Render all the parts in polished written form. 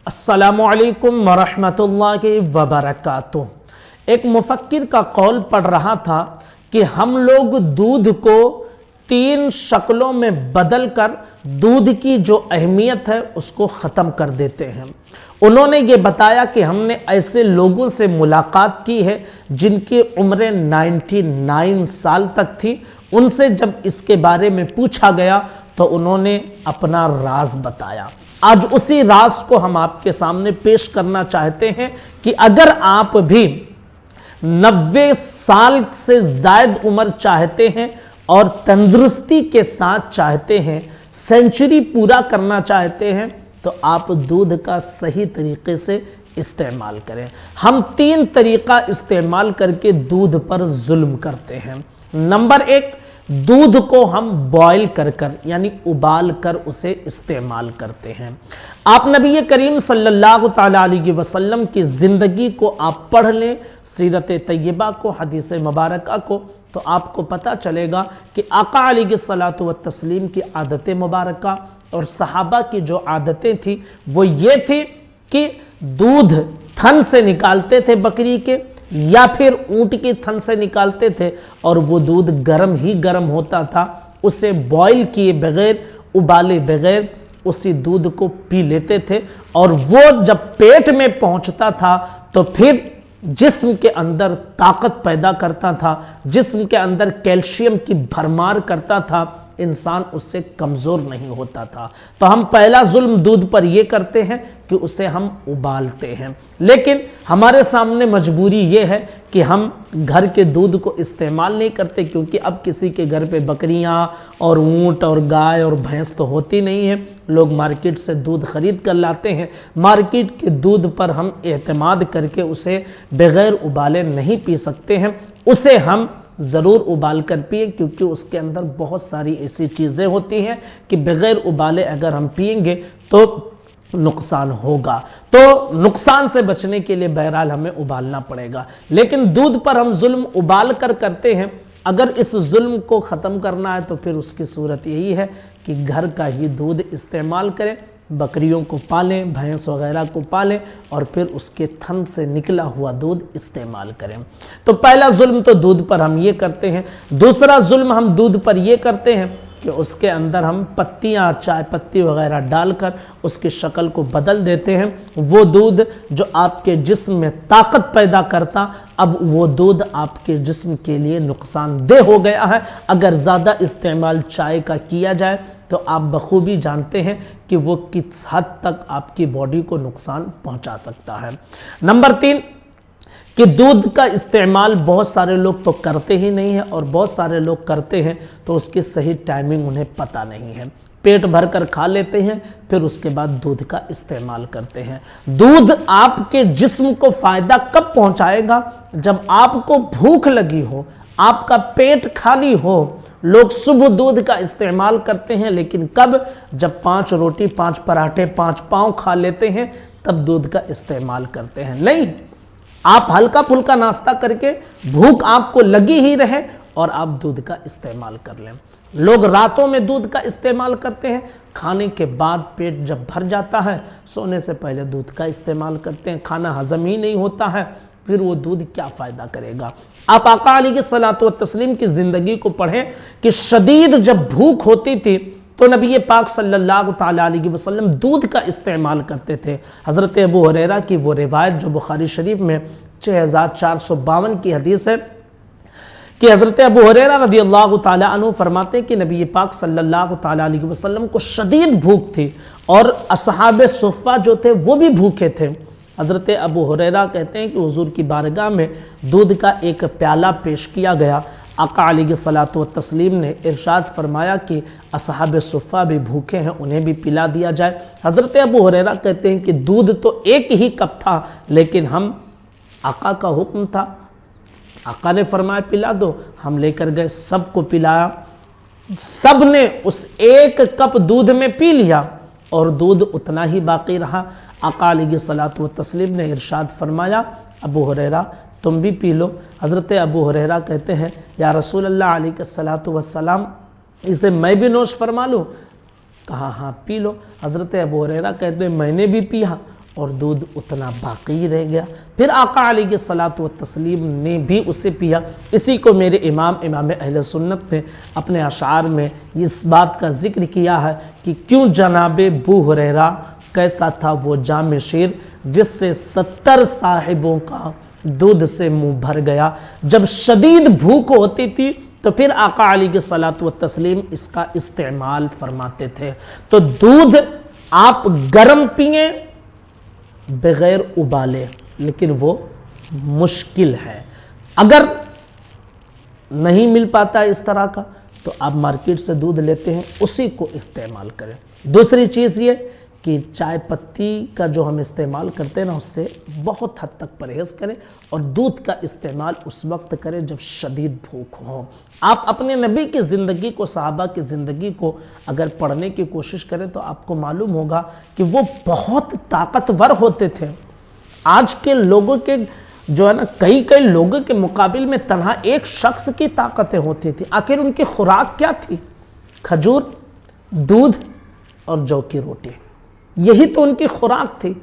अस्सलामुअलैकुम वरहमतुल्लाहि वबरकातुह। एक मुफक्किर का कौल पढ़ रहा था कि हम लोग दूध को 3 शक्लों में बदल कर दूध की जो अहमियत है उसको ख़त्म कर देते हैं। उन्होंने ये बताया कि हमने ऐसे लोगों से मुलाकात की है जिनकी उम्र 99 साल तक थी। उनसे जब इसके बारे में पूछा गया तो उन्होंने अपना राज बताया। आज उसी राज को हम आपके सामने पेश करना चाहते हैं कि अगर आप भी 90 साल से जायद उम्र चाहते हैं और तंदुरुस्ती के साथ चाहते हैं, सेंचुरी पूरा करना चाहते हैं, तो आप दूध का सही तरीके से इस्तेमाल करें। हम 3 तरीका इस्तेमाल करके दूध पर जुल्म करते हैं। नंबर 1, दूध को हम बॉयल कर यानी उबाल कर उसे इस्तेमाल करते हैं। आप नबी करीम सल्लल्लाहु ताला अलैहि वसल्लम की ज़िंदगी को आप पढ़ लें, सीरत तैयबा को, हदीस मुबारका को, तो आपको पता चलेगा कि आका अलैहिस्सलातु व तस्लीम की आदतें मुबारका और सहाबा की जो आदतें थी वो ये थी कि दूध थन से निकालते थे बकरी के या फिर ऊंट के थन से निकालते थे और वो दूध गर्म ही गर्म होता था। उसे बॉईल किए बगैर, उबाले बगैर उसी दूध को पी लेते थे और वो जब पेट में पहुंचता था तो फिर जिस्म के अंदर ताकत पैदा करता था, जिस्म के अंदर कैल्शियम की भरमार करता था, इंसान उससे कमज़ोर नहीं होता था। तो हम पहला जुल्म दूध पर यह करते हैं कि उसे हम उबालते हैं। लेकिन हमारे सामने मजबूरी ये है कि हम घर के दूध को इस्तेमाल नहीं करते, क्योंकि अब किसी के घर पे बकरियां और ऊंट और गाय और भैंस तो होती नहीं है। लोग मार्केट से दूध खरीद कर लाते हैं। मार्केट के दूध पर हम एतमाद करके उसे बगैर उबाले नहीं पी सकते हैं। उसे हम ज़रूर उबाल कर पिए, क्योंकि उसके अंदर बहुत सारी ऐसी चीज़ें होती हैं कि बग़ैर उबाले अगर हम पिएंगे तो नुकसान होगा। तो नुकसान से बचने के लिए बहरहाल हमें उबालना पड़ेगा। लेकिन दूध पर हम जुल्म उबाल कर करते हैं। अगर इस जुल्म को ख़त्म करना है तो फिर उसकी सूरत यही है कि घर का ही दूध इस्तेमाल करें, बकरियों को पालें, भैंस वगैरह को पालें और फिर उसके थन से निकला हुआ दूध इस्तेमाल करें। तो पहला जुल्म तो दूध पर हम ये करते हैं। दूसरा जुल्म हम दूध पर ये करते हैं कि उसके अंदर हम पत्तियां, चाय पत्ती वगैरह डालकर उसकी शक्ल को बदल देते हैं। वो दूध जो आपके जिस्म में ताकत पैदा करता, अब वो दूध आपके जिस्म के लिए नुकसानदेह हो गया है। अगर ज़्यादा इस्तेमाल चाय का किया जाए तो आप बखूबी जानते हैं कि वो किस हद तक आपकी बॉडी को नुकसान पहुंचा सकता है। नंबर 3 कि दूध का इस्तेमाल बहुत सारे लोग तो करते ही नहीं है और बहुत सारे लोग करते हैं तो उसकी सही टाइमिंग उन्हें पता नहीं है। पेट भर कर खा लेते हैं, फिर उसके बाद दूध का इस्तेमाल करते हैं। दूध आपके जिस्म को फ़ायदा कब पहुंचाएगा? जब आपको भूख लगी हो, आपका पेट खाली हो। लोग सुबह दूध का इस्तेमाल करते हैं, लेकिन कब? जब 5 रोटी, 5 पराठे, 5 पाव खा लेते हैं तब दूध का इस्तेमाल करते हैं। नहीं, आप हल्का फुल्का नाश्ता करके, भूख आपको लगी ही रहे और आप दूध का इस्तेमाल कर लें। लोग रातों में दूध का इस्तेमाल करते हैं, खाने के बाद पेट जब भर जाता है, सोने से पहले दूध का इस्तेमाल करते हैं। खाना हजम ही नहीं होता है, फिर वो दूध क्या फ़ायदा करेगा? आप आका अलैहिस्सलातु व तस्लीम की ज़िंदगी को पढ़ें कि शदीद जब भूख होती थी तो नबी पाक सल्लल्लाहु ताला अलैहि वसल्लम दूध का इस्तेमाल करते थे। हज़रत अबू हुरैरा की वो रिवायत जो बुखारी शरीफ में 6452 की हदीस है कि हज़रत अबू हुरैरा रज़ियल्लाहु ताला अन्हु फरमाते हैं कि नबी पाक सल्लल्लाहु ताला अलैहि वसल्लम को शदीद भूख थी और अस्हाबे सुफ़ा जो थे वो भी भूखे थे। हज़रत अबू हुरैरा कहते हैं कि हुज़ूर की बारगाह में दूध का एक प्याला पेश किया गया। आका अलैहिस्सलातु व तस्लीम ने इरशाद फरमाया कि अस्हाब सुफ़ा भी भूखे हैं, उन्हें भी पिला दिया जाए। हज़रत अबू हुरैरा कहते हैं कि दूध तो एक ही कप था, लेकिन हम आका का हुक्म था, आका ने फरमाया पिला दो, हम लेकर गए, सबको पिलाया। सब ने उस एक कप दूध में पी लिया और दूध उतना ही बाकी रहा। आका अलैहिस्सलातु व तस्लीम ने इरशाद फरमाया, अबू हुरैरा तुम भी पी लो। हज़रत अबू हुरैरा कहते हैं, या रसूल अल्लाह अलैहिस्सलातु वस्सलाम, इसे मैं भी नोश फरमा लूँ? कहा हाँ पी लो। हज़रत अबू हुरैरा कहते हैं मैंने भी पिया और दूध उतना बाकी रह गया। फिर आका अलैहिस्सलात व तस्लीम ने भी उसे पिया। इसी को मेरे इमाम अहले सुन्नत ने अपने अशार में इस बात का जिक्र किया है कि क्यों जनाबे अबू हुरैरा कैसा था वो जाम शीर जिससे 70 साहिबों का दूध से मुंह भर गया। जब शदीद भूख होती थी तो फिर आका अलैहिस्सलात व तस्लीम इसका इस्तेमाल फरमाते थे। तो दूध आप गर्म पिए बगैर उबाले, लेकिन वो मुश्किल है। अगर नहीं मिल पाता इस तरह का तो आप मार्केट से दूध लेते हैं, उसी को इस्तेमाल करें। दूसरी चीज़ ये कि चाय पत्ती का जो हम इस्तेमाल करते हैं ना, उससे बहुत हद तक परहेज़ करें और दूध का इस्तेमाल उस वक्त करें जब शदीद भूख हो। आप अपने नबी की ज़िंदगी को, सहाबा की ज़िंदगी को अगर पढ़ने की कोशिश करें तो आपको मालूम होगा कि वो बहुत ताकतवर होते थे। आज के लोगों के जो है ना, कई लोगों के मुकाबिल में तन्हा एक शख्स की ताकतें होती थी। आखिर उनकी खुराक क्या थी? खजूर, दूध और जौ की रोटी, यही तो उनकी खुराक थी।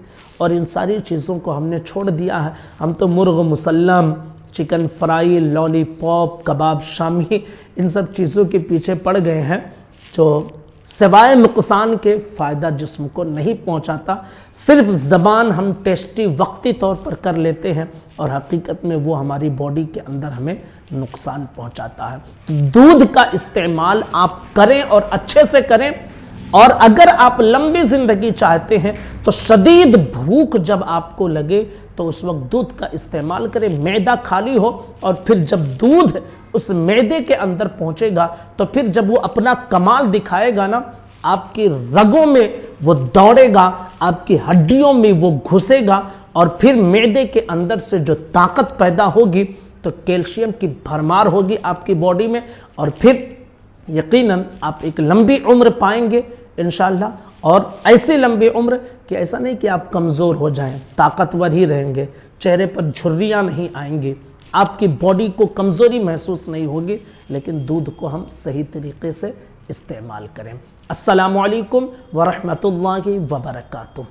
और इन सारी चीज़ों को हमने छोड़ दिया है। हम तो मुर्ग मुसल्लम, चिकन फ्राई, लॉलीपॉप, कबाब शामी, इन सब चीज़ों के पीछे पड़ गए हैं जो सिवाय नुकसान के फ़ायदा जिस्म को नहीं पहुंचाता। सिर्फ ज़बान हम टेस्टी वक्ती तौर पर कर लेते हैं और हकीकत में वो हमारी बॉडी के अंदर हमें नुकसान पहुंचाता है। दूध का इस्तेमाल आप करें और अच्छे से करें। और अगर आप लंबी ज़िंदगी चाहते हैं तो शदीद भूख जब आपको लगे तो उस वक्त दूध का इस्तेमाल करें, मैदा खाली हो, और फिर जब दूध उस मैदे के अंदर पहुंचेगा तो फिर जब वो अपना कमाल दिखाएगा ना, आपकी रगों में वो दौड़ेगा, आपकी हड्डियों में वो घुसेगा और फिर मैदे के अंदर से जो ताकत पैदा होगी तो कैल्शियम की भरमार होगी आपकी बॉडी में, और फिर यकीनन आप एक लंबी उम्र पाएंगे इंशाअल्लाह। और ऐसी लंबी उम्र कि ऐसा नहीं कि आप कमज़ोर हो जाएं, ताकतवर ही रहेंगे, चेहरे पर झुर्रियाँ नहीं आएंगी, आपकी बॉडी को कमज़ोरी महसूस नहीं होगी, लेकिन दूध को हम सही तरीके से इस्तेमाल करें। अस्सलामु अलैकुम व रहमतुल्लाहि व बरकातुहू।